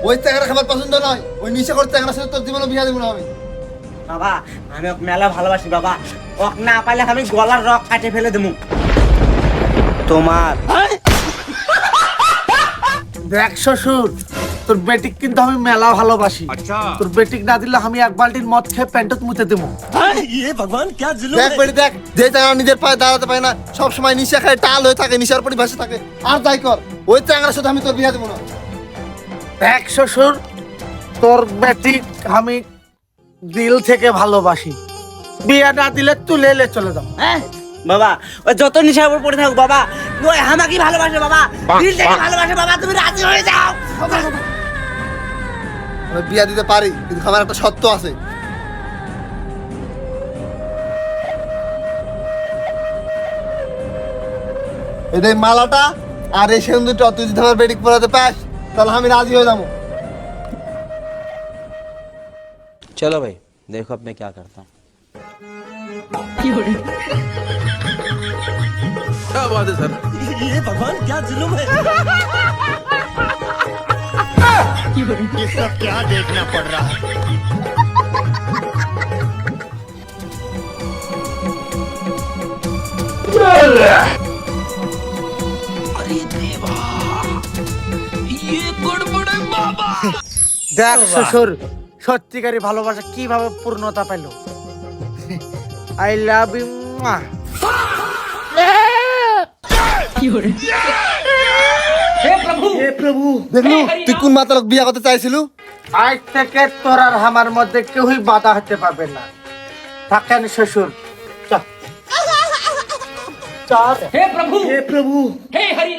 ওই চ্যাংরা খাবার পছন্দ নয়, ওই নিশা করে চ্যাংরার সাথে তোর জীবনে বিয়া দেবো না আমি। বাবা আমি ওকে মেলা ভালোবাসি বাবা, ওকে না পাইলে আমি গলার রক কাটে ফেলে দেবো তোমার। দেখ শ্বশুর, তোর বেটিক কিন্তু আমি মেলা ভালোবাসি। তোর বেটিক না দিলে আমি এক বালতির মদ খেয়ে প্যান্টত মুতে দেবো। দেখ বেটি দেখ, যে চ্যাংরা নিজের পায়ে দাঁড়াতে পারে না, সব সময় নিশা খায় টাল হয়ে থাকে, নিশার পরই ভাসে থাকে। আর যাই কর, ওই চ্যাংরার সাথে আমি তোর বিয়া দেবো না। দেখ শ্বশুর, তোর বেটিক আমি দিল থেকে ভালোবাসি। বিয়ে না দিলে তুই লেলে চলে যাও। হ্যাঁ বাবা, ওই যত নিশার উপর পড়ে থাকুক বাবা, ওই আমাকে ভালোবাসে বাবা, দিল থেকে ভালোবাসে বাবা, তুমি রাজি হয়ে যাও। আমি বিয়া দিতে পারি, কিন্তু আমার একটা শর্ত আছে। এই মালাটা আর এই সিঁদুরটা তুই যদি আমার বেটিক পরাতে পাস, তাহলে আমি রাজি হয়ে যাবো। चलो भाई देखो अब मैं क्या करता हूँ। क्या बात है सर? ये भगवान क्या जुल्म है। ये सब क्या देखना पड़ रहा है? দেখ শ্বশুর, সত্যিকারী ভালোবাসা কিভাবে পূর্ণতা পেল। I love you. হে প্রভু, দেখলু তুই কোন মাতালক বিয়া করতে চাইছিলু? আজ থেকে তোর আর আমার মধ্যে কেউই বাধা হতে পারবে না। থাকেন শ্বশুর। চল। চল। হে প্রভু, হে প্রভু, হে হরি।